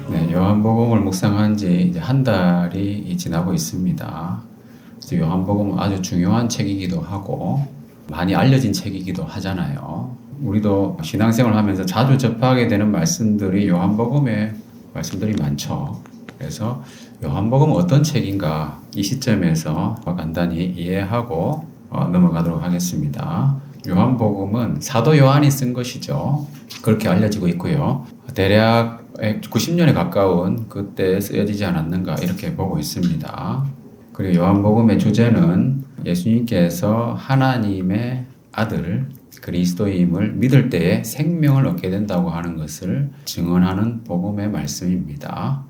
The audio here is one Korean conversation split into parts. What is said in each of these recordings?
네, 요한복음을 묵상한 지 이제 한 달이 지나고 있습니다. 그래서 요한복음은 아주 중요한 책이기도 하고 많이 알려진 책이기도 하잖아요. 우리도 신앙생활을 하면서 자주 접하게 되는 말씀들이 요한복음의 말씀들이 많죠. 그래서 요한복음은 어떤 책인가 이 시점에서 간단히 이해하고 넘어가도록 하겠습니다. 요한복음은 사도 요한이 쓴 것이죠. 그렇게 알려지고 있고요. 대략 90년에 가까운 그때 쓰여지지 않았는가 이렇게 보고 있습니다. 그리고 요한복음의 주제는 예수님께서 하나님의 아들 그리스도임을 믿을 때에 생명을 얻게 된다고 하는 것을 증언하는 복음의 말씀입니다.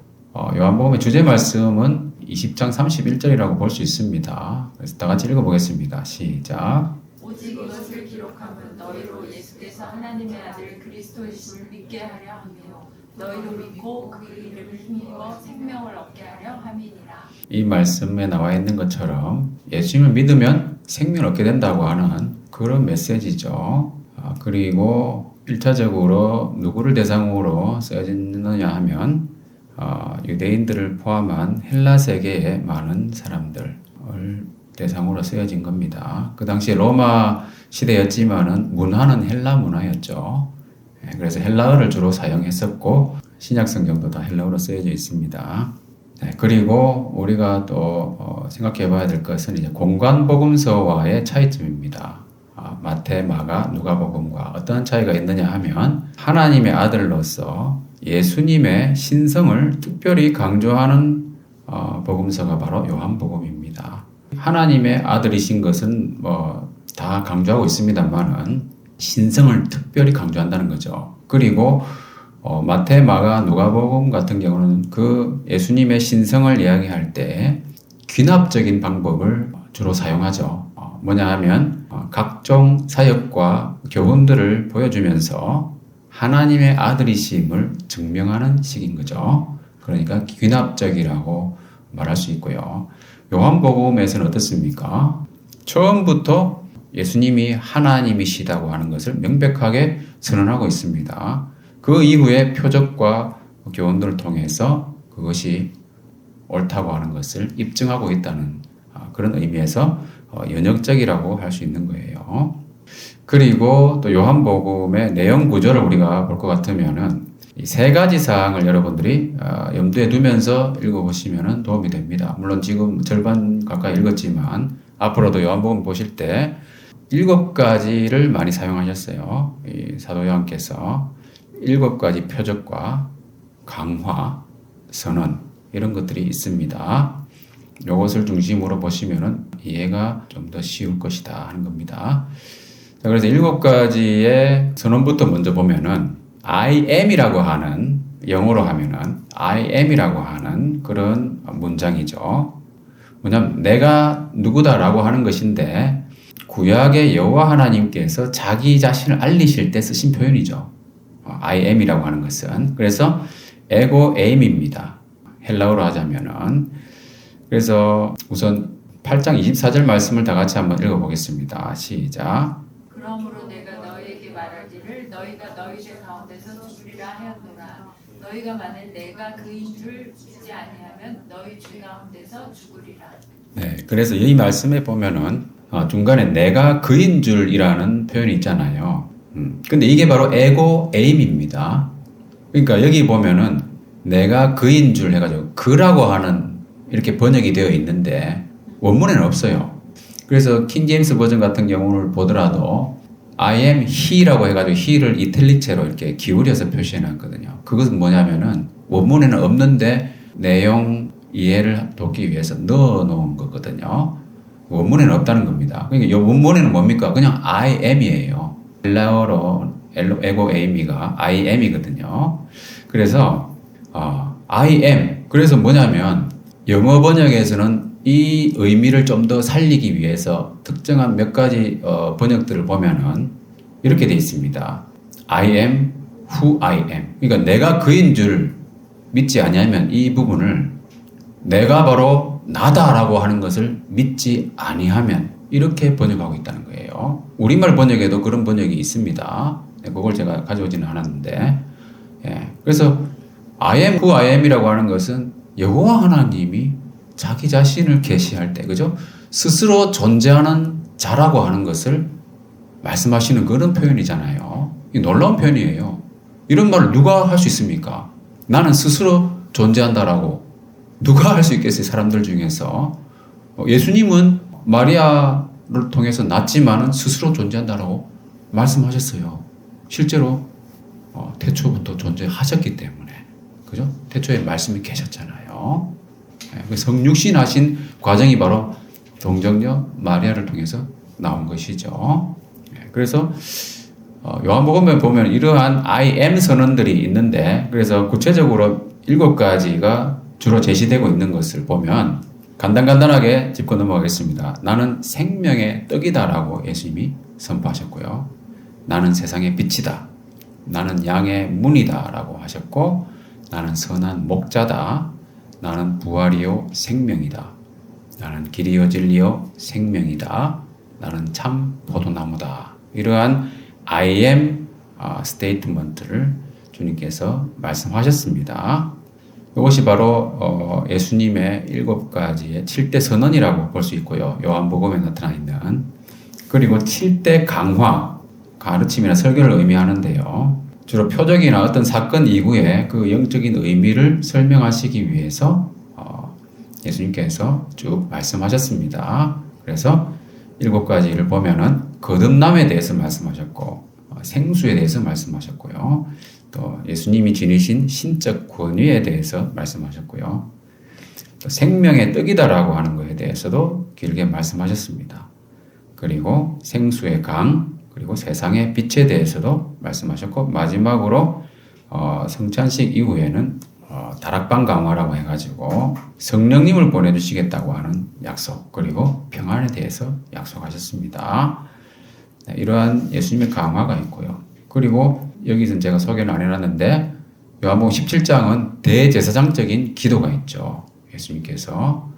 요한복음의 주제 말씀은 20장 31절이라고 볼 수 있습니다. 그래서 다 같이 읽어보겠습니다. 시작. 오직 이것을 기록함은 너희로 예수께서 하나님의 아들 그리스도이심을 믿게 하려 함이요 너희로 믿고 그 이름을 힘입어 생명을 얻게 하려 함이니라. 이 말씀에 나와 있는 것처럼 예수님을 믿으면 생명을 얻게 된다고 하는 그런 메시지죠. 그리고 1차적으로 누구를 대상으로 쓰여지느냐 하면 유대인들을 포함한 헬라 세계의 많은 사람들을 대상으로 쓰여진 겁니다. 그 당시에 로마 시대였지만은 문화는 헬라 문화였죠. 그래서 헬라어를 주로 사용했었고 신약 성경도 다 헬라어로 쓰여져 있습니다. 그리고 우리가 또 생각해 봐야 될 것은 이제 공관 복음서와의 차이점입니다. 마태, 마가, 누가복음과 어떤 차이가 있느냐 하면 하나님의 아들로서 예수님의 신성을 특별히 강조하는 복음서가 바로 요한복음입니다. 하나님의 아들이신 것은 다 강조하고 있습니다만은 신성을 특별히 강조한다는 거죠. 그리고 마태, 마가, 누가복음 같은 경우는 그 예수님의 신성을 이야기할 때 귀납적인 방법을 주로 사용하죠. 뭐냐 하면 각종 사역과 교훈들을 보여주면서 하나님의 아들이심을 증명하는 식인 거죠. 그러니까 귀납적이라고 말할 수 있고요. 요한복음에서는 어떻습니까? 처음부터 예수님이 하나님이시다고 하는 것을 명백하게 선언하고 있습니다. 그 이후에 표적과 교훈들을 통해서 그것이 옳다고 하는 것을 입증하고 있다는 그런 의미에서 연역적이라고 할 수 있는 거예요. 그리고 또 요한복음의 내용 구조를 우리가 볼 것 같으면은 이 세 가지 사항을 여러분들이 염두에 두면서 읽어보시면 도움이 됩니다. 물론 지금 절반 가까이 읽었지만 앞으로도 요한복음 보실 때 7가지를 많이 사용하셨어요. 이 사도 요한께서 7가지 표적과 강화, 선언 이런 것들이 있습니다. 이것을 중심으로 보시면 이해가 좀 더 쉬울 것이다 하는 겁니다. 자, 그래서 7가지의 선언부터 먼저 보면은 I am이라고 하는 영어로 하면은 I am이라고 하는 그런 문장이죠. 뭐냐면 내가 누구다라고 하는 것인데 구약의 여호와 하나님께서 자기 자신을 알리실 때 쓰신 표현이죠. I am이라고 하는 것은. 그래서 에고 에임입니다. 헬라어로 하자면은. 그래서 우선 8장 24절 말씀을 다 같이 한번 읽어보겠습니다. 시작. 그러므로 내가 너희에게 말하기를 너희가 너희들 가운데서 죽으리라 하였노라. 너희가 만일 내가 그인 줄 믿지 아니하면 너희 주 가운데서 죽으리라. 네, 그래서 이 말씀에 보면은 중간에 내가 그인 줄이라는 표현이 있잖아요. 근데 이게 바로 에고 에임입니다. 그러니까 여기 보면은 내가 그인 줄 해가지고 그라고 하는 이렇게 번역이 되어 있는데 원문에는 없어요. 그래서 킹제임스 버전 같은 경우를 보더라도 I am he라고 해가지고 he를 이탈릭체로 이렇게 기울여서 표시해놨거든요. 그것은 뭐냐면은 원문에는 없는데 내용 이해를 돕기 위해서 넣어놓은 거거든요. 원문에는 없다는 겁니다. 그러니까 이 원문에는 뭡니까? 그냥 I am이에요. 헬라어로 에고 에이미가 I am이거든요. 그래서 I am. 그래서 뭐냐면 영어 번역에서는 이 의미를 좀 더 살리기 위해서 특정한 몇 가지 번역들을 보면은 이렇게 되어 있습니다. I am who I am. 그러니까 내가 그인 줄 믿지 아니하면 이 부분을 내가 바로 나다라고 하는 것을 믿지 아니하면 이렇게 번역하고 있다는 거예요. 우리말 번역에도 그런 번역이 있습니다. 그걸 제가 가져오지는 않았는데 예. 그래서 I am who I am이라고 하는 것은 여호와 하나님이 자기 자신을 계시할 때, 그죠? 스스로 존재하는 자라고 하는 것을 말씀하시는 그런 표현이잖아요. 이 놀라운 표현이에요. 이런 말을 누가 할 수 있습니까? 나는 스스로 존재한다라고 누가 할 수 있겠어요? 사람들 중에서. 예수님은 마리아를 통해서 낳지만은 스스로 존재한다라고 말씀하셨어요. 실제로 태초부터 존재하셨기 때문에. 그죠? 태초에 말씀이 계셨잖아요. 성육신 하신 과정이 바로 동정녀 마리아를 통해서 나온 것이죠. 그래서 요한복음에 보면 이러한 I am 선언들이 있는데, 그래서 구체적으로 7가지가 주로 제시되고 있는 것을 보면 간단하게 짚고 넘어가겠습니다. 나는 생명의 떡이다라고 예수님이 선포하셨고요. 나는 세상의 빛이다. 나는 양의 문이다라고 하셨고, 나는 선한 목자다. 나는 부활이요 생명이다. 나는 길이요 진리요 생명이다. 나는 참 포도나무다. 이러한 I am 스테이트먼트를 주님께서 말씀하셨습니다. 이것이 바로 예수님의 7가지의 7대 선언이라고 볼 수 있고요. 요한복음에 나타나 있는. 그리고 7대 강화, 가르침이나 설교를 의미하는데요. 주로 표적이나 어떤 사건 이후에 그 영적인 의미를 설명하시기 위해서 예수님께서 쭉 말씀하셨습니다. 그래서 7가지를 보면은 거듭남에 대해서 말씀하셨고, 생수에 대해서 말씀하셨고요. 또 예수님이 지니신 신적 권위에 대해서 말씀하셨고요. 또 생명의 떡이다라고 하는 것에 대해서도 길게 말씀하셨습니다. 그리고 생수의 강, 그리고 세상의 빛에 대해서도 말씀하셨고, 마지막으로 성찬식 이후에는 다락방 강화라고 해가지고 성령님을 보내주시겠다고 하는 약속, 그리고 평안에 대해서 약속하셨습니다. 네, 이러한 예수님의 강화가 있고요. 그리고 여기서 제가 소개는 안 해놨는데 요한복음 17장은 대제사장적인 기도가 있죠. 예수님께서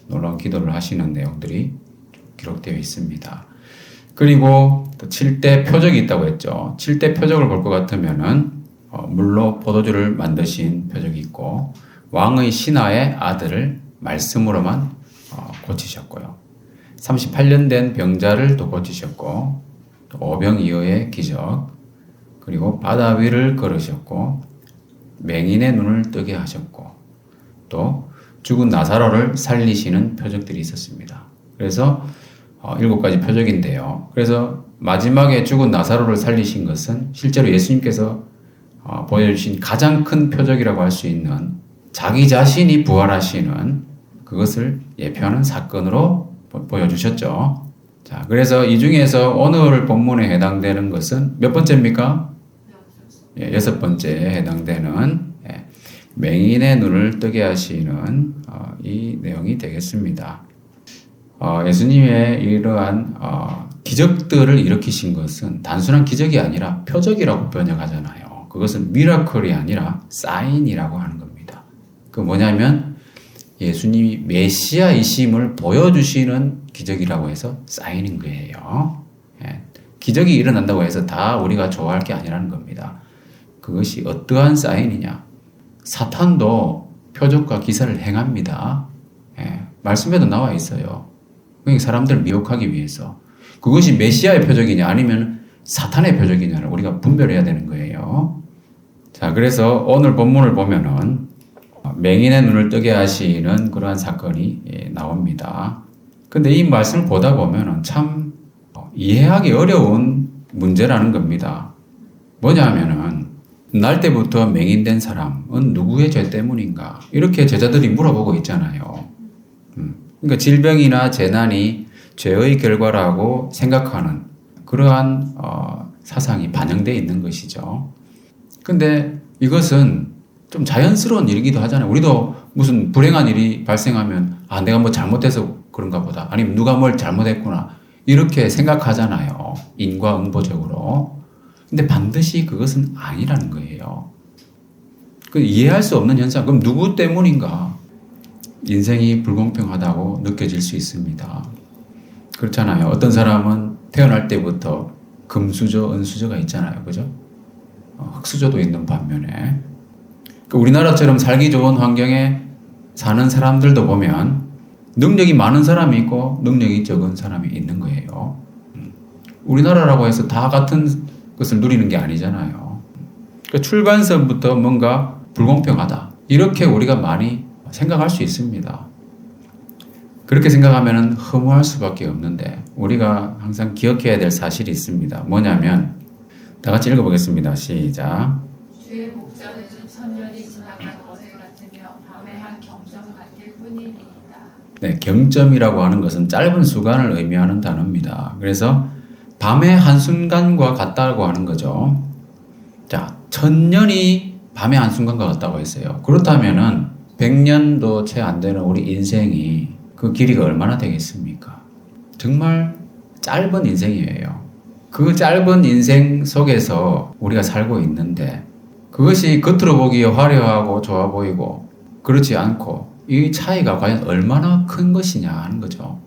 놀라운 기도를 하시는 내용들이 기록되어 있습니다. 그리고 또 7대 표적이 있다고 했죠. 7대 표적을 볼 것 같으면은 물로 포도주를 만드신 표적이 있고, 왕의 신하의 아들을 말씀으로만 고치셨고요. 38년 된 병자를 또 고치셨고, 또 오병이어의 기적, 그리고 바다 위를 걸으셨고, 맹인의 눈을 뜨게 하셨고, 또 죽은 나사로를 살리시는 표적들이 있었습니다. 그래서 7가지 표적인데요. 그래서 마지막에 죽은 나사로를 살리신 것은 실제로 예수님께서 보여주신 가장 큰 표적이라고 할 수 있는 자기 자신이 부활하시는 그것을 예표하는 사건으로 보여주셨죠. 자, 그래서 이 중에서 오늘 본문에 해당되는 것은 몇 번째입니까? 6번째에 해당되는 맹인의 눈을 뜨게 하시는 이 내용이 되겠습니다. 예수님의 이러한 기적들을 일으키신 것은 단순한 기적이 아니라 표적이라고 번역하잖아요. 그것은 미라클이 아니라 사인이라고 하는 겁니다. 그 뭐냐면 예수님이 메시아이심을 보여주시는 기적이라고 해서 사인인 거예요. 기적이 일어난다고 해서 다 우리가 좋아할 게 아니라는 겁니다. 그것이 어떠한 사인이냐? 사탄도 표적과 기사를 행합니다. 말씀에도 나와 있어요. 사람들을 미혹하기 위해서. 그것이 메시아의 표적이냐 아니면 사탄의 표적이냐를 우리가 분별해야 되는 거예요. 자, 그래서 오늘 본문을 보면은 맹인의 눈을 뜨게 하시는 그러한 사건이 나옵니다. 근데 이 말씀을 보다 보면은 참 이해하기 어려운 문제라는 겁니다. 뭐냐면은 날 때부터 맹인된 사람은 누구의 죄 때문인가? 이렇게 제자들이 물어보고 있잖아요. 그러니까 질병이나 재난이 죄의 결과라고 생각하는 그러한 사상이 반영되어 있는 것이죠. 근데 이것은 좀 자연스러운 일이기도 하잖아요. 우리도 무슨 불행한 일이 발생하면 내가 뭐 잘못해서 그런가 보다. 아니면 누가 뭘 잘못했구나. 이렇게 생각하잖아요. 인과응보적으로. 근데 반드시 그것은 아니라는 거예요. 이해할 수 없는 현상. 그럼 누구 때문인가? 인생이 불공평하다고 느껴질 수 있습니다. 그렇잖아요. 어떤 사람은 태어날 때부터 금수저, 은수저가 있잖아요. 그죠? 흑수저도 있는 반면에 우리나라처럼 살기 좋은 환경에 사는 사람들도 보면 능력이 많은 사람이 있고 능력이 적은 사람이 있는 거예요. 우리나라라고 해서 다 같은 것을 누리는 게 아니잖아요. 그러니까 출발선부터 뭔가 불공평하다. 이렇게 우리가 많이 생각할 수 있습니다. 그렇게 생각하면 허무할 수밖에 없는데 우리가 항상 기억해야 될 사실이 있습니다. 뭐냐면 다 같이 읽어보겠습니다. 시작. 주의 목전에는 천년이 지나간 어제 같으며 밤의 한 경점 같을 뿐이니이다. 네, 경점이라고 하는 것은 짧은 수간을 의미하는 단어입니다. 그래서 밤의 한순간과 같다고 하는 거죠. 자, 1000년이 밤의 한순간과 같다고 했어요. 그렇다면은 100년도 채 안 되는 우리 인생이 그 길이가 얼마나 되겠습니까? 정말 짧은 인생이에요. 그 짧은 인생 속에서 우리가 살고 있는데 그것이 겉으로 보기에 화려하고 좋아 보이고 그렇지 않고 이 차이가 과연 얼마나 큰 것이냐 하는 거죠.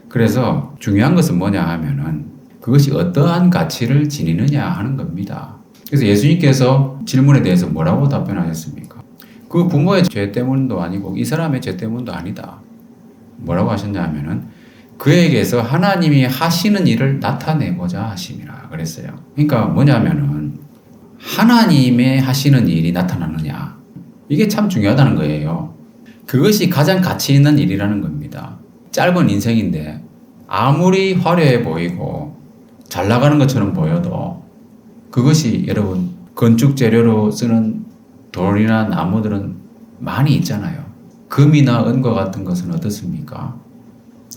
그래서 중요한 것은 뭐냐 하면은 그것이 어떠한 가치를 지니느냐 하는 겁니다. 그래서 예수님께서 질문에 대해서 뭐라고 답변하셨습니까? 그 부모의 죄 때문도 아니고 이 사람의 죄 때문도 아니다. 뭐라고 하셨냐 하면은 그에게서 하나님이 하시는 일을 나타내고자 하심이라 그랬어요. 그러니까 뭐냐면은 하나님의 하시는 일이 나타나느냐. 이게 참 중요하다는 거예요. 그것이 가장 가치 있는 일이라는 겁니다. 짧은 인생인데 아무리 화려해 보이고 잘 나가는 것처럼 보여도 그것이 여러분 건축 재료로 쓰는 돌이나 나무들은 많이 있잖아요. 금이나 은과 같은 것은 어떻습니까?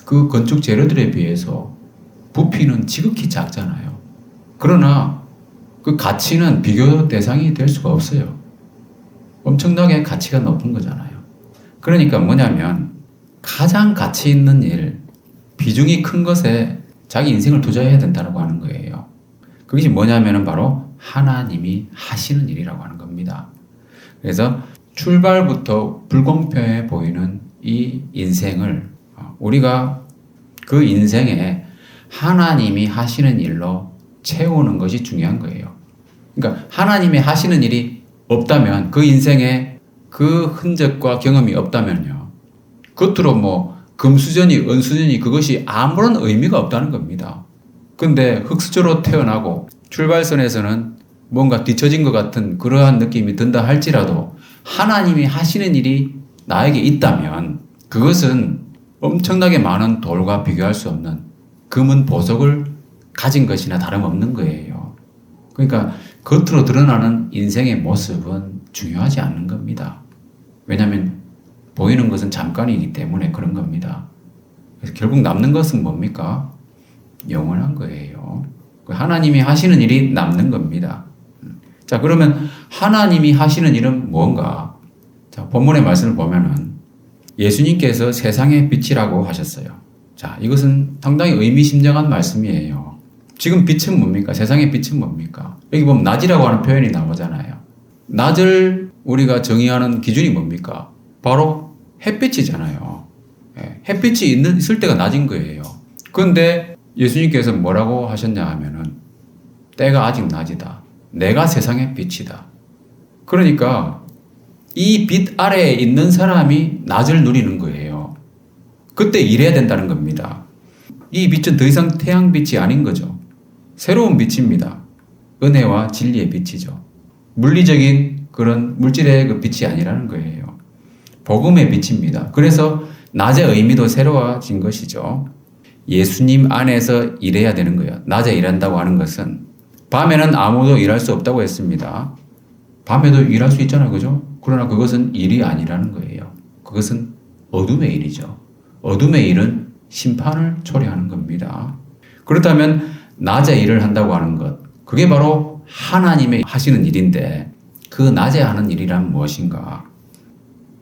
그 건축 재료들에 비해서 부피는 지극히 작잖아요. 그러나 그 가치는 비교 대상이 될 수가 없어요. 엄청나게 가치가 높은 거잖아요. 그러니까 뭐냐면 가장 가치 있는 일, 비중이 큰 것에 자기 인생을 투자해야 된다고 하는 거예요. 그것이 뭐냐면은 바로 하나님이 하시는 일이라고 하는 겁니다. 그래서 출발부터 불공평해 보이는 이 인생을 우리가 그 인생에 하나님이 하시는 일로 채우는 것이 중요한 거예요. 그러니까 하나님이 하시는 일이 없다면 그 인생에 그 흔적과 경험이 없다면요. 겉으로 뭐 금수저니 은수저니 그것이 아무런 의미가 없다는 겁니다. 근데 흙수저로 태어나고 출발선에서는 뭔가 뒤처진 것 같은 그러한 느낌이 든다 할지라도 하나님이 하시는 일이 나에게 있다면 그것은 엄청나게 많은 돌과 비교할 수 없는 금은 보석을 가진 것이나 다름없는 거예요. 그러니까 겉으로 드러나는 인생의 모습은 중요하지 않는 겁니다. 왜냐하면 보이는 것은 잠깐이기 때문에 그런 겁니다. 그래서 결국 남는 것은 뭡니까? 영원한 거예요. 하나님이 하시는 일이 남는 겁니다. 자, 그러면 하나님이 하시는 일은 뭔가? 자, 본문의 말씀을 보면은 예수님께서 세상의 빛이라고 하셨어요. 자, 이것은 상당히 의미심장한 말씀이에요. 지금 빛은 뭡니까? 세상의 빛은 뭡니까? 여기 보면 낮이라고 하는 표현이 나오잖아요. 낮을 우리가 정의하는 기준이 뭡니까? 바로 햇빛이잖아요. 햇빛이 있을 때가 낮인 거예요. 그런데 예수님께서 뭐라고 하셨냐 하면은 때가 아직 낮이다. 내가 세상의 빛이다. 그러니까 이 빛 아래에 있는 사람이 낮을 누리는 거예요. 그때 일해야 된다는 겁니다. 이 빛은 더 이상 태양빛이 아닌 거죠. 새로운 빛입니다. 은혜와 진리의 빛이죠. 물리적인 그런 물질의 그 빛이 아니라는 거예요. 복음의 빛입니다. 그래서 낮의 의미도 새로워진 것이죠. 예수님 안에서 일해야 되는 거예요. 낮에 일한다고 하는 것은 밤에는 아무도 일할 수 없다고 했습니다. 밤에도 일할 수 있잖아요. 그죠? 그러나 그것은 일이 아니라는 거예요. 그것은 어둠의 일이죠. 어둠의 일은 심판을 초래하는 겁니다. 그렇다면 낮에 일을 한다고 하는 것, 그게 바로 하나님의 하시는 일인데 그 낮에 하는 일이란 무엇인가?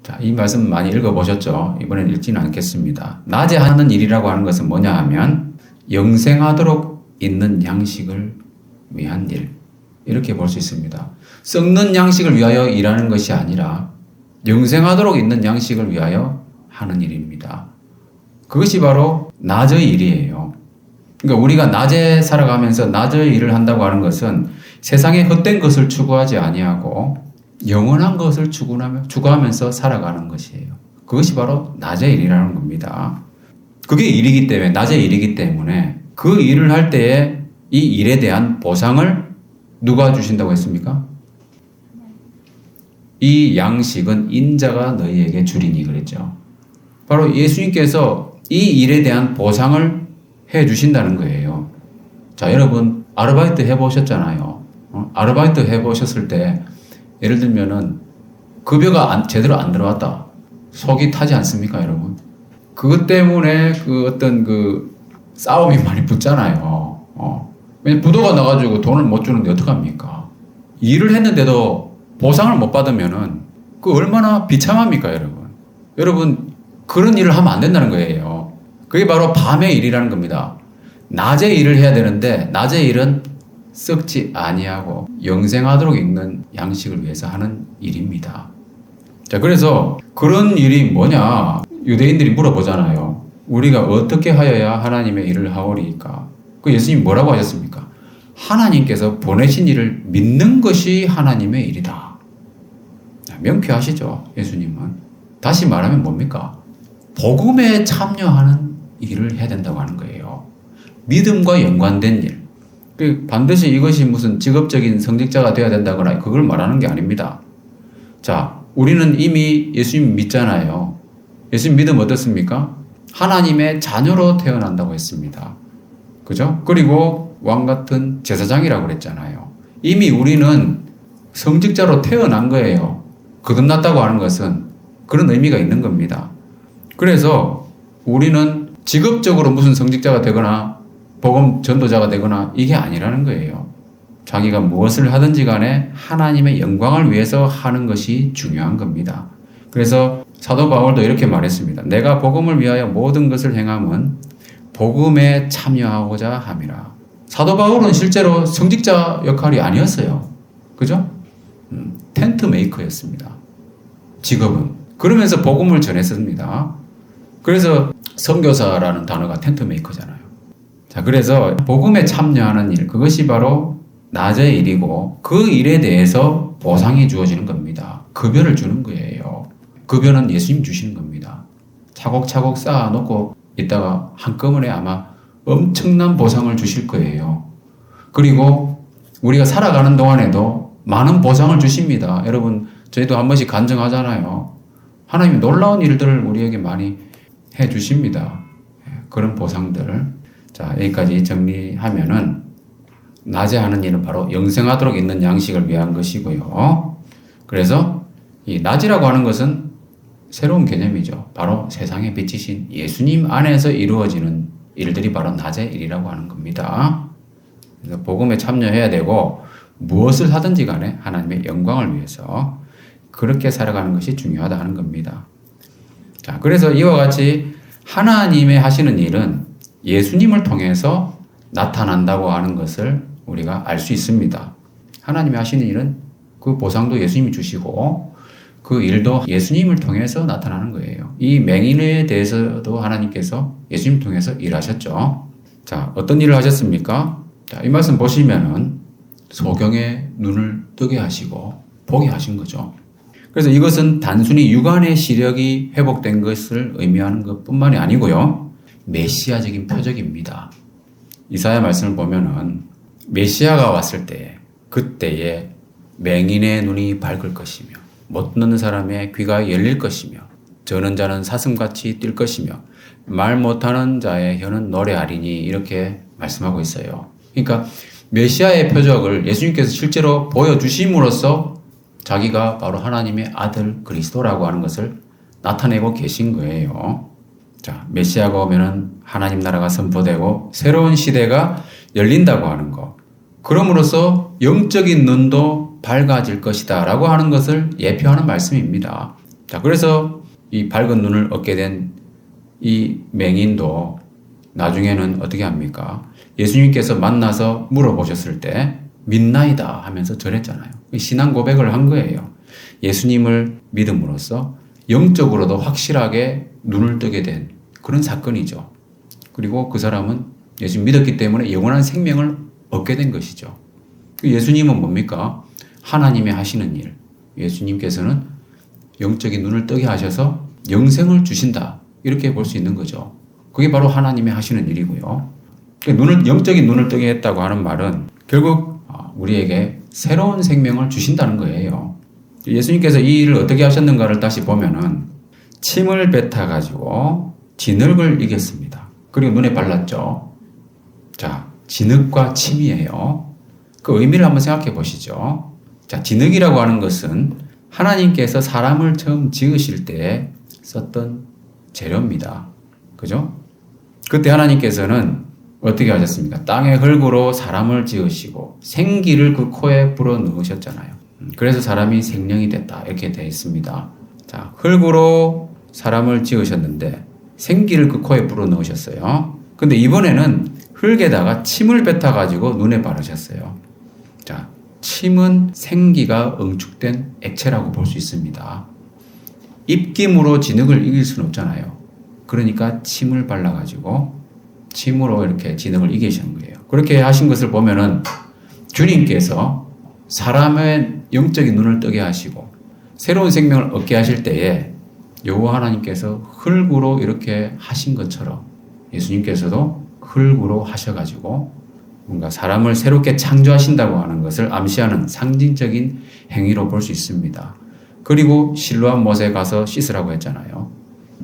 자, 이 말씀 많이 읽어보셨죠? 이번엔 읽지는 않겠습니다. 낮에 하는 일이라고 하는 것은 뭐냐 하면 영생하도록 있는 양식을 위한 일, 이렇게 볼 수 있습니다. 썩는 양식을 위하여 일하는 것이 아니라 영생하도록 있는 양식을 위하여 하는 일입니다. 그것이 바로 낮의 일이에요. 그러니까 우리가 낮에 살아가면서 낮의 일을 한다고 하는 것은 세상의 헛된 것을 추구하지 아니하고 영원한 것을 추구하면서 살아가는 것이에요. 그것이 바로 낮의 일이라는 겁니다. 그게 일이기 때문에, 낮의 일이기 때문에 그 일을 할 때에 이 일에 대한 보상을 누가 주신다고 했습니까? 이 양식은 인자가 너희에게 주리니 그랬죠. 바로 예수님께서 이 일에 대한 보상을 해 주신다는 거예요. 자, 여러분 아르바이트 해보셨잖아요. 아르바이트 해보셨을 때 예를 들면은 급여가 제대로 안 들어왔다. 속이 타지 않습니까, 여러분? 그것 때문에 그 어떤 그 싸움이 많이 붙잖아요. 왜냐면 부도가 나가지고 돈을 못 주는데 어떡합니까? 일을 했는데도 보상을 못 받으면은 그 얼마나 비참합니까, 여러분? 여러분, 그런 일을 하면 안 된다는 거예요. 그게 바로 밤의 일이라는 겁니다. 낮에 일을 해야 되는데, 낮의 일은 썩지 아니하고 영생하도록 읽는 양식을 위해서 하는 일입니다. 자, 그래서 그런 일이 뭐냐? 유대인들이 물어보잖아요. 우리가 어떻게 하여야 하나님의 일을 하오리까? 그 예수님 뭐라고 하셨습니까? 하나님께서 보내신 일을 믿는 것이 하나님의 일이다. 명쾌하시죠, 예수님은. 다시 말하면 뭡니까? 복음에 참여하는 일을 해야 된다고 하는 거예요. 믿음과 연관된 일. 반드시 이것이 무슨 직업적인 성직자가 되어야 된다거나 그걸 말하는 게 아닙니다. 자, 우리는 이미 예수님 믿잖아요. 예수님 믿음 어떻습니까? 하나님의 자녀로 태어난다고 했습니다. 그죠? 그리고 왕같은 제사장이라고 그랬잖아요. 이미 우리는 성직자로 태어난 거예요. 거듭났다고 하는 것은 그런 의미가 있는 겁니다. 그래서 우리는 직업적으로 무슨 성직자가 되거나 복음 전도자가 되거나 이게 아니라는 거예요. 자기가 무엇을 하든지 간에 하나님의 영광을 위해서 하는 것이 중요한 겁니다. 그래서 사도 바울도 이렇게 말했습니다. 내가 복음을 위하여 모든 것을 행함은 복음에 참여하고자 함이라. 사도 바울은 실제로 성직자 역할이 아니었어요. 그죠? 텐트 메이커였습니다. 직업은. 그러면서 복음을 전했습니다. 그래서 선교사라는 단어가 텐트 메이커잖아요. 자, 그래서 복음에 참여하는 일, 그것이 바로 낮의 일이고 그 일에 대해서 보상이 주어지는 겁니다. 급여를 주는 거예요. 급여는 예수님 주시는 겁니다. 차곡차곡 쌓아놓고 있다가 한꺼번에 아마 엄청난 보상을 주실 거예요. 그리고 우리가 살아가는 동안에도 많은 보상을 주십니다. 여러분, 저희도 한 번씩 간증하잖아요. 하나님이 놀라운 일들을 우리에게 많이 해 주십니다. 그런 보상들. 자, 여기까지 정리하면은 낮에 하는 일은 바로 영생하도록 있는 양식을 위한 것이고요. 그래서 이 낮이라고 하는 것은 새로운 개념이죠. 바로 세상의 빛이신 예수님 안에서 이루어지는 일들이 바로 낮의 일이라고 하는 겁니다. 그래서 복음에 참여해야 되고 무엇을 하든지 간에 하나님의 영광을 위해서 그렇게 살아가는 것이 중요하다 하는 겁니다. 자, 그래서 이와 같이 하나님의 하시는 일은 예수님을 통해서 나타난다고 하는 것을 우리가 알 수 있습니다. 하나님이 하시는 일은 그 보상도 예수님이 주시고 그 일도 예수님을 통해서 나타나는 거예요. 이 맹인에 대해서도 하나님께서 예수님 통해서 일하셨죠. 자, 어떤 일을 하셨습니까? 자, 이 말씀 보시면은 소경의 눈을 뜨게 하시고 보게 하신 거죠. 그래서 이것은 단순히 육안의 시력이 회복된 것을 의미하는 것뿐만이 아니고요. 메시아적인 표적입니다. 이사야 말씀을 보면은 메시아가 왔을 때 그때에 맹인의 눈이 밝을 것이며 못 듣는 사람의 귀가 열릴 것이며 저는 자는 사슴같이 뛸 것이며 말 못하는 자의 혀는 노래하리니 이렇게 말씀하고 있어요. 그러니까 메시아의 표적을 예수님께서 실제로 보여주심으로써 자기가 바로 하나님의 아들 그리스도라고 하는 것을 나타내고 계신 거예요. 자, 메시아가 오면은 하나님 나라가 선포되고 새로운 시대가 열린다고 하는 것. 그럼으로써 영적인 눈도 밝아질 것이다 라고 하는 것을 예표하는 말씀입니다. 자, 그래서 이 밝은 눈을 얻게 된 이 맹인도 나중에는 어떻게 합니까? 예수님께서 만나서 물어보셨을 때 믿나이다 하면서 절했잖아요. 신앙 고백을 한 거예요. 예수님을 믿음으로써 영적으로도 확실하게 눈을 뜨게 된 그런 사건이죠. 그리고 그 사람은 예수 믿었기 때문에 영원한 생명을 얻게 된 것이죠. 예수님은 뭡니까? 하나님이 하시는 일. 예수님께서는 영적인 눈을 뜨게 하셔서 영생을 주신다. 이렇게 볼 수 있는 거죠. 그게 바로 하나님이 하시는 일이고요. 영적인 눈을 뜨게 했다고 하는 말은 결국 우리에게 새로운 생명을 주신다는 거예요. 예수님께서 이 일을 어떻게 하셨는가를 다시 보면은 침을 뱉어가지고 진흙을 이겼습니다. 그리고 눈에 발랐죠. 자, 진흙과 침이에요. 그 의미를 한번 생각해 보시죠. 자, 진흙이라고 하는 것은 하나님께서 사람을 처음 지으실 때 썼던 재료입니다. 그죠? 그때 하나님께서는 어떻게 하셨습니까? 땅의 흙으로 사람을 지으시고 생기를 그 코에 불어 넣으셨잖아요. 그래서 사람이 생명이 됐다. 이렇게 되어 있습니다. 자, 흙으로 사람을 지으셨는데 생기를 그 코에 불어 넣으셨어요. 근데 이번에는 흙에다가 침을 뱉어가지고 눈에 바르셨어요. 자, 침은 생기가 응축된 액체라고 볼 수 있습니다. 입김으로 진흙을 이길 수는 없잖아요. 그러니까 침을 발라가지고 침으로 이렇게 진흙을 이기신 거예요. 그렇게 하신 것을 보면은 주님께서 사람의 영적인 눈을 뜨게 하시고 새로운 생명을 얻게 하실 때에 여호와 하나님께서 흙으로 이렇게 하신 것처럼 예수님께서도 흙으로 하셔가지고 뭔가 사람을 새롭게 창조하신다고 하는 것을 암시하는 상징적인 행위로 볼 수 있습니다. 그리고 실로암 못에 가서 씻으라고 했잖아요.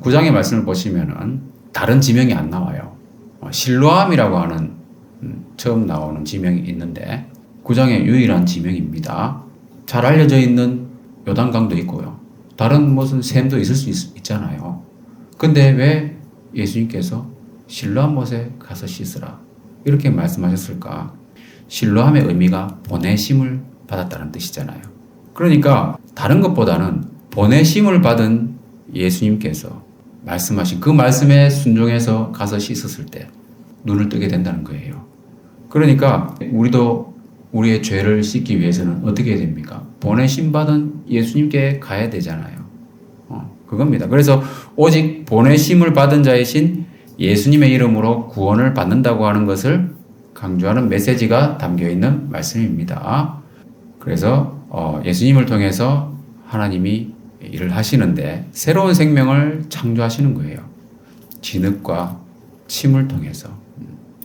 9장의 말씀을 보시면은 다른 지명이 안 나와요. 실로암이라고 하는 처음 나오는 지명이 있는데 9장의 유일한 지명입니다. 잘 알려져 있는 요단강도 있고요. 다른 무슨 샘도 있을 수 있잖아요. 근데 왜 예수님께서 실로암 못에 가서 씻으라 이렇게 말씀하셨을까? 실로암의 의미가 보내심을 받았다는 뜻이잖아요. 그러니까 다른 것보다는 보내심을 받은 예수님께서 말씀하신 그 말씀에 순종해서 가서 씻었을 때 눈을 뜨게 된다는 거예요. 그러니까 우리도 우리의 죄를 씻기 위해서는 어떻게 해야 됩니까? 보내심 받은 예수님께 가야 되잖아요. 그겁니다. 그래서 오직 보내심을 받은 자이신 예수님의 이름으로 구원을 받는다고 하는 것을 강조하는 메시지가 담겨 있는 말씀입니다. 그래서 예수님을 통해서 하나님이 일을 하시는데 새로운 생명을 창조하시는 거예요. 진흙과 침을 통해서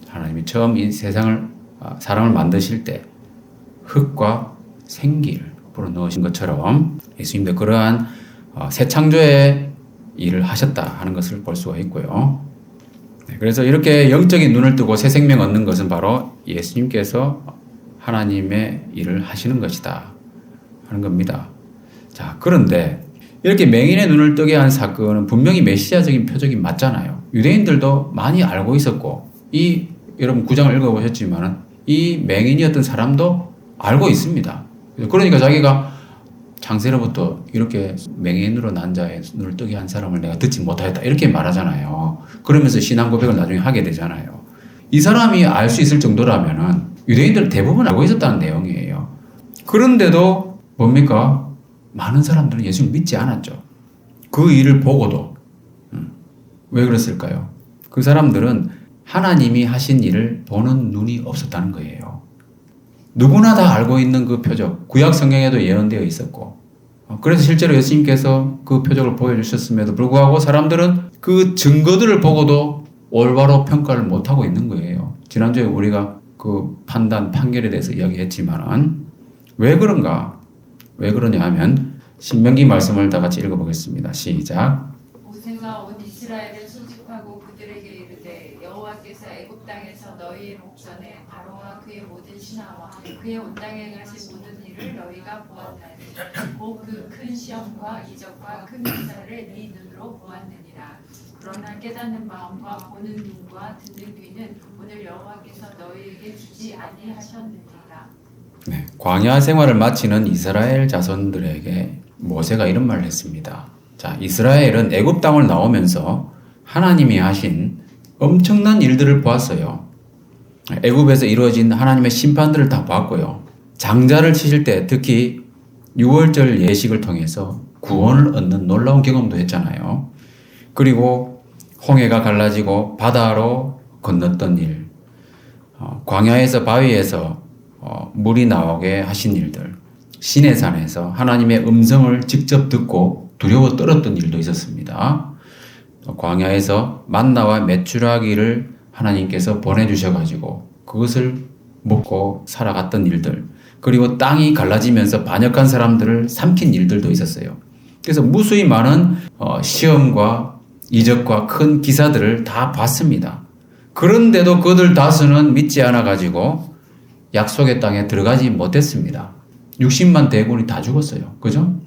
하나님이 처음 이 사람을 만드실 때 흙과 생기를 불어넣으신 것처럼 예수님도 그러한 새 창조의 일을 하셨다 하는 것을 볼 수가 있고요. 그래서 이렇게 영적인 눈을 뜨고 새 생명 얻는 것은 바로 예수님께서 하나님의 일을 하시는 것이다 하는 겁니다. 자, 그런데 이렇게 맹인의 눈을 뜨게 한 사건은 분명히 메시아적인 표적이 맞잖아요. 유대인들도 많이 알고 있었고 여러분 9장을 읽어보셨지만 이 맹인이었던 사람도 알고 있습니다. 그러니까 자기가 창세로부터 이렇게 맹인으로 난 자의 눈을 뜨게 한 사람을 내가 듣지 못하였다 이렇게 말하잖아요. 그러면서 신앙 고백을 나중에 하게 되잖아요. 이 사람이 알 수 있을 정도라면은 유대인들 대부분 알고 있었다는 내용이에요. 그런데도 뭡니까? 많은 사람들은 예수를 믿지 않았죠. 그 일을 보고도. 왜 그랬을까요? 그 사람들은 하나님이 하신 일을 보는 눈이 없었다는 거예요. 누구나 다 알고 있는 그 표적, 구약 성경에도 예언되어 있었고, 그래서 실제로 예수님께서 그 표적을 보여주셨음에도 불구하고 사람들은 그 증거들을 보고도 올바로 평가를 못하고 있는 거예요. 지난주에 우리가 그 판결에 대해서 이야기했지만은 왜 그런가? 왜 그러냐 하면 신명기 말씀을 다 같이 읽어보겠습니다. 시작. 모세가 온 이스라엘을 소집하고 그들에게 이르되 여호와께서 애굽 땅에서 너희의 목전에 바로와 그의 모든 신하와 그의 온 땅에 가신 모든 일을 너희가 보았나니 곧 그 큰 시험과 이적과 큰 역사를 네 눈으로 보았느니라. 그러나 깨닫는 마음과 보는 눈과 듣는 귀는 오늘 여호와께서 너희에게 주지 아니하셨느니라. 네, 광야 생활을 마치는 이스라엘 자손들에게 모세가 이런 말을 했습니다. 자, 이스라엘은 애굽 땅을 나오면서 하나님이 하신 엄청난 일들을 보았어요. 애굽에서 이루어진 하나님의 심판들을 다 보았고요. 장자를 치실 때 특히 6월절 예식을 통해서 구원을 얻는 놀라운 경험도 했잖아요. 그리고 홍해가 갈라지고 바다로 건넜던 일, 광야에서 바위에서 물이 나오게 하신 일들, 시내산에서 하나님의 음성을 직접 듣고 두려워 떨었던 일도 있었습니다. 광야에서 만나와 메추라기를 하나님께서 보내주셔가지고 그것을 먹고 살아갔던 일들, 그리고 땅이 갈라지면서 반역한 사람들을 삼킨 일들도 있었어요. 그래서 무수히 많은 시험과 이적과 큰 기사들을 다 봤습니다. 그런데도 그들 다수는 믿지 않아가지고 약속의 땅에 들어가지 못했습니다. 60만 대군이 다 죽었어요. 그죠?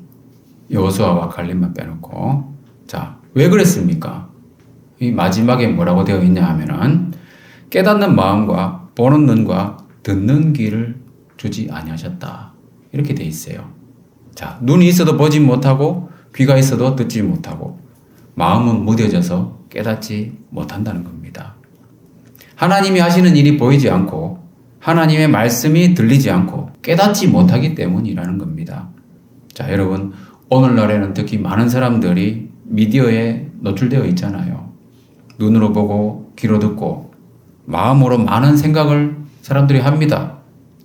여호수아와 갈렙만 빼놓고. 자, 왜 그랬습니까? 이 마지막에 뭐라고 되어 있냐 하면은 깨닫는 마음과 보는 눈과 듣는 귀를 주지 아니하셨다. 이렇게 돼 있어요. 자, 눈이 있어도 보지 못하고 귀가 있어도 듣지 못하고 마음은 무뎌져서 깨닫지 못한다는 겁니다. 하나님이 하시는 일이 보이지 않고 하나님의 말씀이 들리지 않고 깨닫지 못하기 때문이라는 겁니다. 자, 여러분, 오늘날에는 특히 많은 사람들이 미디어에 노출되어 있잖아요. 눈으로 보고 귀로 듣고 마음으로 많은 생각을 사람들이 합니다.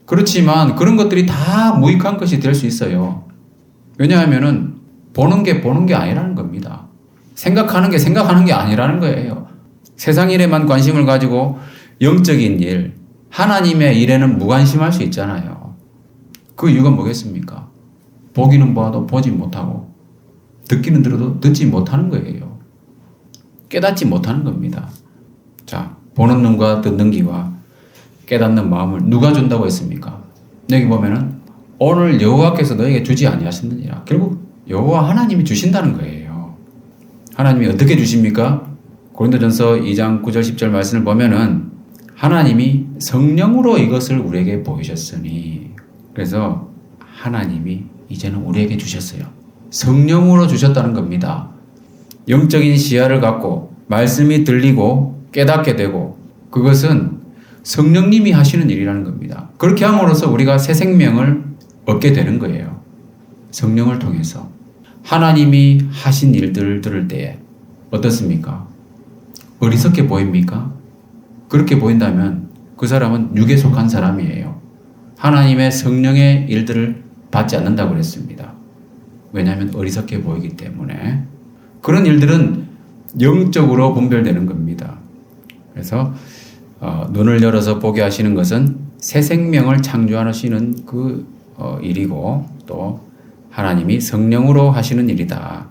그렇지만 그런 것들이 다 무익한 것이 될 수 있어요. 왜냐하면은 보는 게 아니라는 겁니다. 생각하는 게 아니라는 거예요. 세상 일에만 관심을 가지고 영적인 일, 하나님의 일에는 무관심할 수 있잖아요. 그 이유가 뭐겠습니까? 보기는 봐도 보지 못하고 듣기는 들어도 듣지 못하는 거예요. 깨닫지 못하는 겁니다. 자, 보는 눈과 듣는 귀와 깨닫는 마음을 누가 준다고 했습니까? 여기 보면은 오늘 여호와께서 너에게 주지 아니하셨느니라. 결국 여호와 하나님이 주신다는 거예요. 하나님이 어떻게 주십니까? 고린도전서 2장 9절 10절 말씀을 보면은 하나님이 성령으로 이것을 우리에게 보이셨으니, 그래서 하나님이 이제는 우리에게 주셨어요. 성령으로 주셨다는 겁니다. 영적인 시야를 갖고 말씀이 들리고 깨닫게 되고 그것은 성령님이 하시는 일이라는 겁니다. 그렇게 함으로써 우리가 새 생명을 얻게 되는 거예요. 성령을 통해서. 하나님이 하신 일들을 들을 때에 어떻습니까? 어리석게 보입니까? 그렇게 보인다면 그 사람은 육에 속한 사람이에요. 하나님의 성령의 일들을 받지 않는다고 그랬습니다. 왜냐하면 어리석게 보이기 때문에. 그런 일들은 영적으로 분별되는 겁니다. 그래서 눈을 열어서 보게 하시는 것은 새 생명을 창조하시는 그 일이고 또 하나님이 성령으로 하시는 일이다.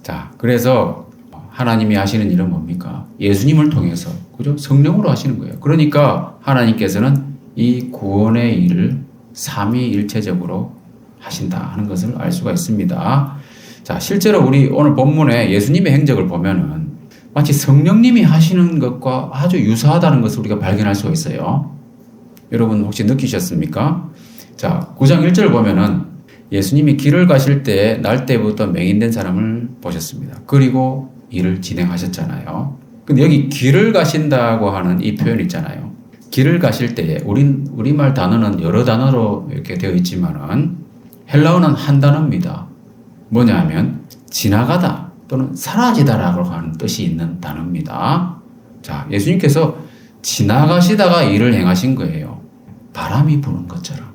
자, 그래서 하나님이 하시는 일은 뭡니까? 예수님을 통해서, 그죠? 성령으로 하시는 거예요. 그러니까 하나님께서는 이 구원의 일을 삼위일체적으로 하신다 하는 것을 알 수가 있습니다. 자, 실제로 우리 오늘 본문에 예수님의 행적을 보면은 마치 성령님이 하시는 것과 아주 유사하다는 것을 우리가 발견할 수가 있어요. 여러분 혹시 느끼셨습니까? 자, 9장 1절을 보면은 예수님이 길을 가실 때 날 때부터 맹인된 사람을 보셨습니다. 그리고 일을 진행하셨잖아요. 근데 여기 길을 가신다고 하는 이 표현 있잖아요. 길을 가실 때에 우리말 단어는 여러 단어로 이렇게 되어 있지만은 헬라어는 한 단어입니다. 뭐냐 하면 지나가다 또는 사라지다라고 하는 뜻이 있는 단어입니다. 자, 예수님께서 지나가시다가 일을 행하신 거예요. 바람이 부는 것처럼.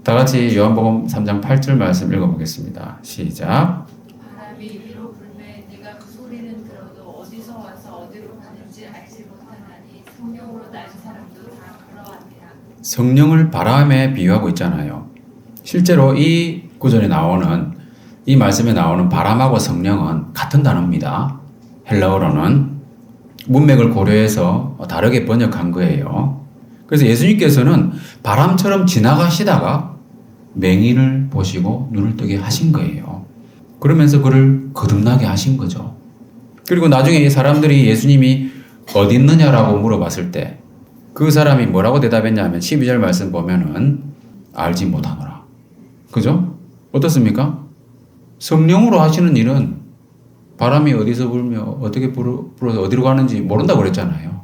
다 같이 요한복음 3장 8절 말씀 읽어보겠습니다. 시작. 바람이 위로 불매 네가 그 소리는 들어도 어디서 와서 어디로 가는지 알지 못하나니 성령으로 난 사람도 다 그러하니라. 성령을 바람에 비유하고 있잖아요. 실제로 이 구절에 나오는 이 말씀에 나오는 바람하고 성령은 같은 단어입니다. 헬라어로는 문맥을 고려해서 다르게 번역한 거예요. 그래서 예수님께서는 바람처럼 지나가시다가 맹인을 보시고 눈을 뜨게 하신 거예요. 그러면서 그를 거듭나게 하신 거죠. 그리고 나중에 이 사람들이 예수님이 어디 있느냐라고 물어봤을 때 그 사람이 뭐라고 대답했냐면 12절 말씀 보면은 알지 못하노라. 그죠? 어떻습니까? 성령으로 하시는 일은 바람이 어디서 불며 어떻게 불어서 어디로 가는지 모른다고 그랬잖아요.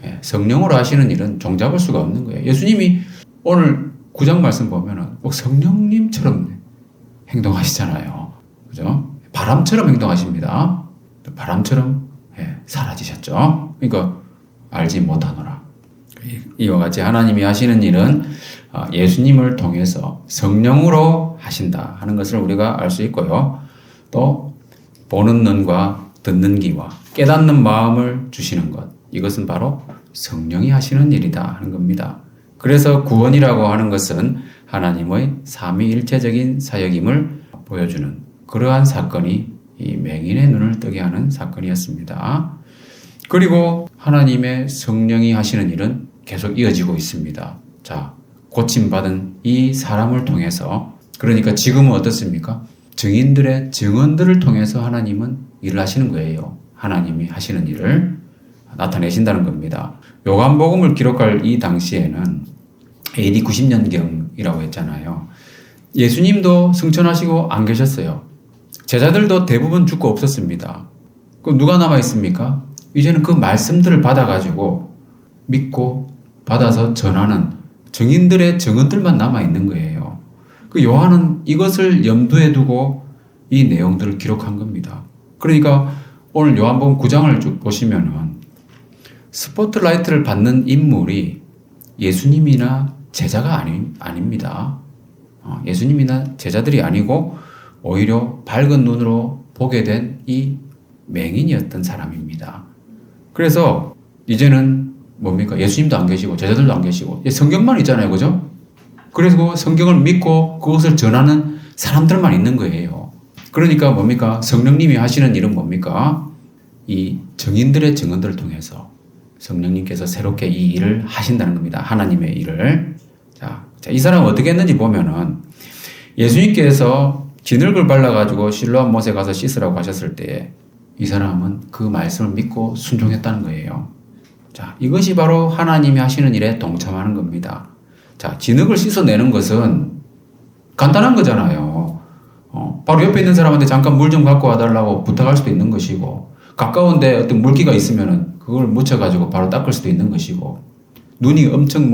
예, 성령으로 하시는 일은 종잡을 수가 없는 거예요. 예수님이 오늘 9장 말씀 보면은 꼭 성령님처럼 행동하시잖아요. 그죠? 바람처럼 행동하십니다. 바람처럼 사라지셨죠. 그러니까 알지 못하노라. 이와 같이 하나님이 하시는 일은 예수님을 통해서 성령으로 하신다 하는 것을 우리가 알 수 있고요. 또 보는 눈과 듣는 귀와 깨닫는 마음을 주시는 것, 이것은 바로 성령이 하시는 일이다 하는 겁니다. 그래서 구원이라고 하는 것은 하나님의 삼위일체적인 사역임을 보여주는 그러한 사건이 이 맹인의 눈을 뜨게 하는 사건이었습니다. 그리고 하나님의 성령이 하시는 일은 계속 이어지고 있습니다. 자, 고침받은 이 사람을 통해서, 그러니까 지금은 어떻습니까? 증인들의 증언들을 통해서 하나님은 일을 하시는 거예요. 하나님이 하시는 일을 나타내신다는 겁니다. 요한복음을 기록할 이 당시에는 AD 90년경이라고 했잖아요. 예수님도 승천하시고 안 계셨어요. 제자들도 대부분 죽고 없었습니다. 그럼 누가 남아 있습니까? 이제는 그 말씀들을 받아가지고 믿고 받아서 전하는 증인들의 증언들만 남아 있는 거예요. 그 요한은 이것을 염두에 두고 이 내용들을 기록한 겁니다. 그러니까 오늘 요한복음 9장을 쭉 보시면은 스포트라이트를 받는 인물이 예수님이나 제자가 아닙니다. 예수님이나 제자들이 아니고 오히려 밝은 눈으로 보게 된 이 맹인이었던 사람입니다. 그래서 이제는 뭡니까? 예수님도 안 계시고 제자들도 안 계시고 성경만 있잖아요. 그죠? 그래서 성경을 믿고 그것을 전하는 사람들만 있는 거예요. 그러니까 뭡니까? 성령님이 하시는 일은 뭡니까? 이 증인들의 증언들을 통해서 성령님께서 새롭게 이 일을 하신다는 겁니다. 하나님의 일을. 자, 이 사람은 어떻게 했는지 보면은 예수님께서 진흙을 발라가지고 실로암 못에 가서 씻으라고 하셨을 때 이 사람은 그 말씀을 믿고 순종했다는 거예요. 자, 이것이 바로 하나님이 하시는 일에 동참하는 겁니다. 자, 진흙을 씻어내는 것은 간단한 거잖아요. 바로 옆에 있는 사람한테 잠깐 물 좀 갖고 와달라고 부탁할 수도 있는 것이고, 가까운데 어떤 물기가 있으면은 그걸 묻혀가지고 바로 닦을 수도 있는 것이고, 눈이 엄청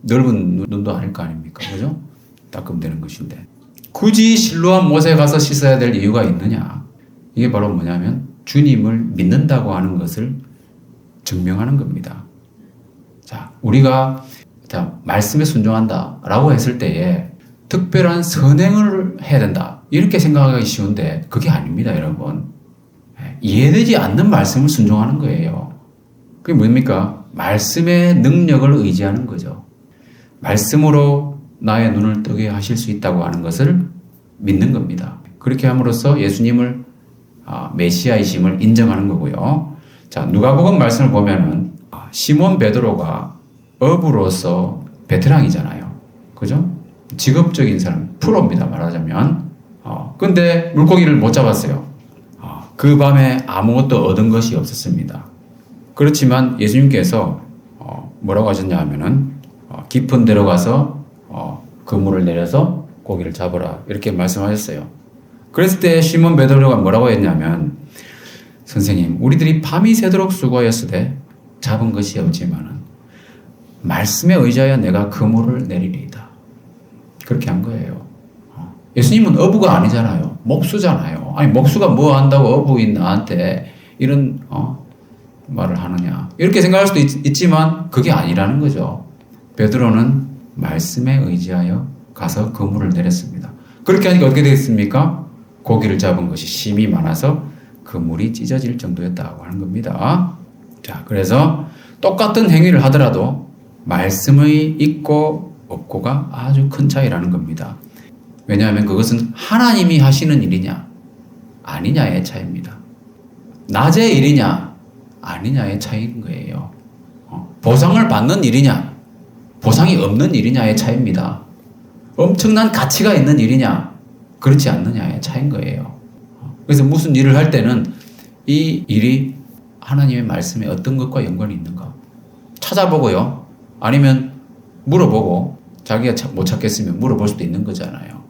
넓은 눈도 아닐 거 아닙니까? 그죠? 닦으면 되는 것인데. 굳이 실로암 못에 가서 씻어야 될 이유가 있느냐? 이게 바로 뭐냐면 주님을 믿는다고 하는 것을 증명하는 겁니다. 자, 우리가 말씀에 순종한다라고 했을 때에 특별한 선행을 해야 된다. 이렇게 생각하기 쉬운데 그게 아닙니다, 여러분. 이해되지 않는 말씀을 순종하는 거예요. 그게 뭡니까? 말씀의 능력을 의지하는 거죠. 말씀으로 나의 눈을 뜨게 하실 수 있다고 하는 것을 믿는 겁니다. 그렇게 함으로써 예수님을 메시아이심을 인정하는 거고요. 자, 누가복음 말씀을 보면은 시몬 베드로가 어부로서 베테랑이잖아요. 그죠? 직업적인 사람, 프로입니다, 말하자면. 근데 물고기를 못 잡았어요. 그 밤에 아무것도 얻은 것이 없었습니다. 그렇지만 예수님께서 뭐라고 하셨냐 하면은 깊은 데로 가서 그물을 내려서 고기를 잡으라, 이렇게 말씀하셨어요. 그랬을 때 시몬 베드로가 뭐라고 했냐면, 선생님, 우리들이 밤이 새도록 수고하였으되 잡은 것이 없지만은 말씀에 의지하여 내가 그물을 내리리이다. 그렇게 한 거예요. 예수님은 어부가 아니잖아요. 목수잖아요. 아니, 목수가 뭐 한다고 어부인 나한테 이런 말을 하느냐, 이렇게 생각할 수도 있지만 그게 아니라는 거죠. 베드로는 말씀에 의지하여 가서 그물을 내렸습니다. 그렇게 하니까 어떻게 되겠습니까? 고기를 잡은 것이 심이 많아서 그물이 찢어질 정도였다고 하는 겁니다. 자, 그래서 똑같은 행위를 하더라도 말씀의 있고 없고가 아주 큰 차이라는 겁니다. 왜냐하면 그것은 하나님이 하시는 일이냐 아니냐의 차이입니다. 낮의 일이냐 아니냐의 차이인 거예요. 보상을 받는 일이냐 보상이 없는 일이냐의 차이입니다. 엄청난 가치가 있는 일이냐 그렇지 않느냐의 차이인 거예요. 그래서 무슨 일을 할 때는 이 일이 하나님의 말씀에 어떤 것과 연관이 있는가 찾아보고요. 아니면 물어보고, 자기가 못 찾겠으면 물어볼 수도 있는 거잖아요.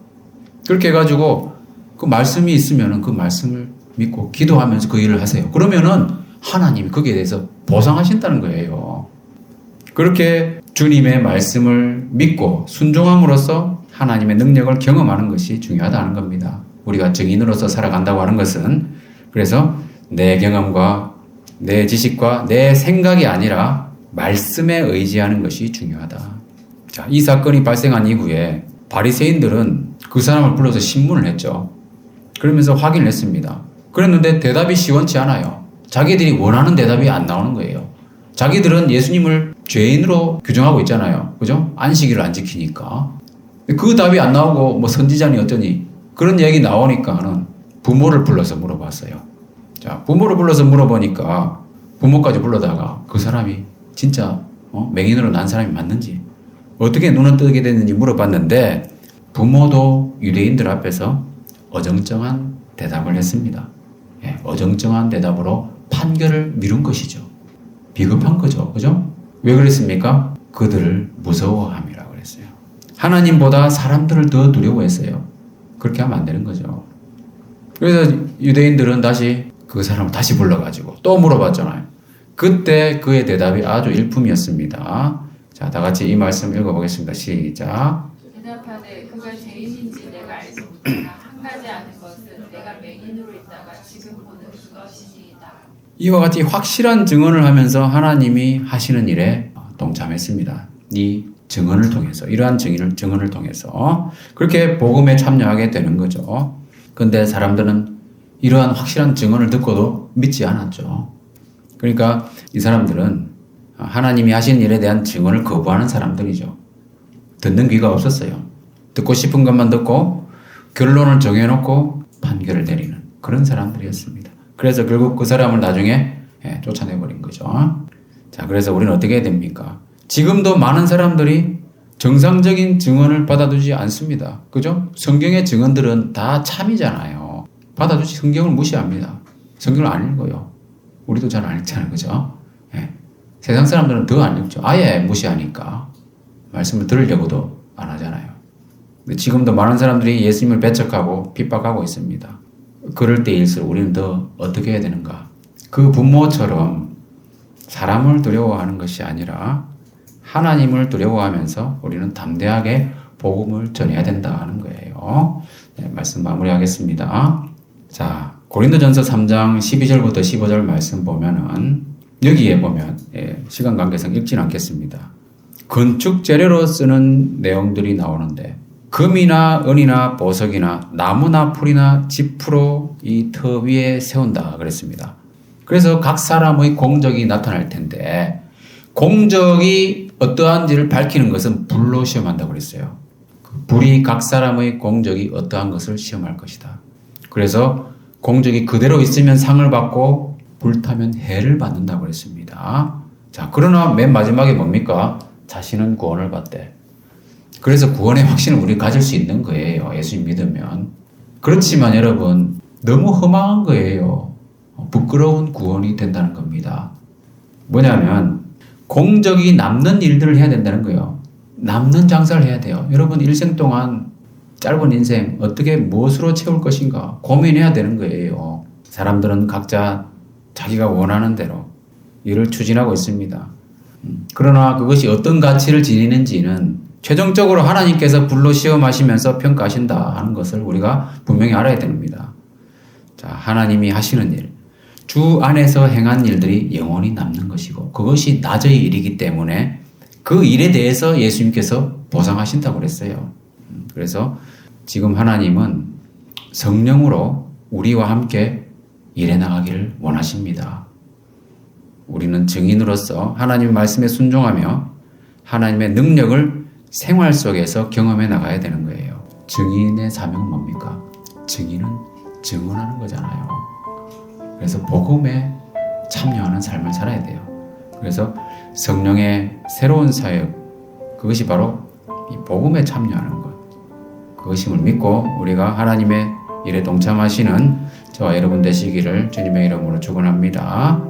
그렇게 해가지고 그 말씀이 있으면 그 말씀을 믿고 기도하면서 그 일을 하세요. 그러면은 하나님이 거기에 대해서 보상하신다는 거예요. 그렇게 주님의 말씀을 믿고 순종함으로써 하나님의 능력을 경험하는 것이 중요하다는 겁니다. 우리가 증인으로서 살아간다고 하는 것은, 그래서 내 경험과 내 지식과 내 생각이 아니라 말씀에 의지하는 것이 중요하다. 자, 이 사건이 발생한 이후에 바리새인들은 그 사람을 불러서 신문을 했죠. 그러면서 확인을 했습니다. 그랬는데 대답이 시원치 않아요. 자기들이 원하는 대답이 안 나오는 거예요. 자기들은 예수님을 죄인으로 규정하고 있잖아요. 그죠? 안식일을 안 지키니까. 그 답이 안 나오고 뭐 선지자니 어쩌니 그런 얘기 나오니까는 부모를 불러서 물어봤어요. 자, 부모를 불러서 물어보니까 부모까지 불러다가 그 사람이 진짜 맹인으로 난 사람이 맞는지 어떻게 눈을 뜨게 됐는지 물어봤는데 부모도 유대인들 앞에서 어정쩡한 대답을 했습니다. 예, 어정쩡한 대답으로 판결을 미룬 것이죠. 비겁한 거죠. 그죠? 왜 그랬습니까? 그들을 무서워함이라고 그랬어요. 하나님보다 사람들을 더 두려워했어요. 그렇게 하면 안 되는 거죠. 그래서 유대인들은 다시 그 사람을 다시 불러가지고 또 물어봤잖아요. 그때 그의 대답이 아주 일품이었습니다. 자, 다 같이 이 말씀 읽어보겠습니다. 시작. 대답하되 그가 죄인인지 내가 알지 못하나 한 가지 아는 것은 내가 맹인으로 있다가 지금 보는 그것이니이다. 이와 같이 확실한 증언을 하면서 하나님이 하시는 일에 동참했습니다. 이 증언을 통해서, 이러한 증언을 통해서 그렇게 복음에 참여하게 되는 거죠. 근데 사람들은 이러한 확실한 증언을 듣고도 믿지 않았죠. 그러니까 이 사람들은 하나님이 하신 일에 대한 증언을 거부하는 사람들이죠. 듣는 귀가 없었어요. 듣고 싶은 것만 듣고 결론을 정해놓고 판결을 내리는 그런 사람들이었습니다. 그래서 결국 그 사람을 나중에 쫓아내버린 거죠. 자, 그래서 우리는 어떻게 해야 됩니까? 지금도 많은 사람들이 정상적인 증언을 받아두지 않습니다. 그죠? 성경의 증언들은 다 참이잖아요. 받아두지 성경을 무시합니다. 성경을 안 읽어요. 우리도 잘 안 읽잖아요. 그죠? 예. 세상 사람들은 더 안 읽죠. 아예 무시하니까. 말씀을 들으려고도 안 하잖아요. 근데 지금도 많은 사람들이 예수님을 배척하고 핍박하고 있습니다. 그럴 때일수록 우리는 더 어떻게 해야 되는가? 그 부모처럼 사람을 두려워하는 것이 아니라 하나님을 두려워하면서 우리는 담대하게 복음을 전해야 된다 하는 거예요. 네, 말씀 마무리하겠습니다. 자, 고린도전서 3장 12절부터 15절 말씀 보면은 여기에 보면 시간 관계상 읽지는 않겠습니다. 건축 재료로 쓰는 내용들이 나오는데 금이나 은이나 보석이나 나무나 풀이나 지프로 이 터 위에 세운다 그랬습니다. 그래서 각 사람의 공적이 나타날 텐데 공적이 어떠한지를 밝히는 것은 불로 시험한다고 그랬어요. 불이 각 사람의 공적이 어떠한 것을 시험할 것이다. 그래서 공적이 그대로 있으면 상을 받고 불타면 해를 받는다고 그랬습니다. 자, 그러나 맨 마지막에 뭡니까? 자신은 구원을 받되. 그래서 구원의 확신을 우리 가질 수 있는 거예요. 예수님 믿으면. 그렇지만 여러분, 너무 허망한 거예요. 부끄러운 구원이 된다는 겁니다. 뭐냐면 공적이 남는 일들을 해야 된다는 거예요. 남는 장사를 해야 돼요. 여러분 일생 동안 짧은 인생 어떻게 무엇으로 채울 것인가 고민해야 되는 거예요. 사람들은 각자 자기가 원하는 대로 일을 추진하고 있습니다. 그러나 그것이 어떤 가치를 지니는지는 최종적으로 하나님께서 불로 시험하시면서 평가하신다 하는 것을 우리가 분명히 알아야 됩니다. 자, 하나님이 하시는 일, 주 안에서 행한 일들이 영원히 남는 것이고 그것이 낮의 일이기 때문에 그 일에 대해서 예수님께서 보상하신다고 그랬어요. 그래서 지금 하나님은 성령으로 우리와 함께 일해 나가기를 원하십니다. 우리는 증인으로서 하나님의 말씀에 순종하며 하나님의 능력을 생활 속에서 경험해 나가야 되는 거예요. 증인의 사명은 뭡니까? 증인은 증언하는 거잖아요. 그래서 복음에 참여하는 삶을 살아야 돼요. 그래서 성령의 새로운 사역, 그것이 바로 이 복음에 참여하는 것. 그것임을 믿고 우리가 하나님의 일에 동참하시는 저와 여러분 되시기를 주님의 이름으로 축원합니다.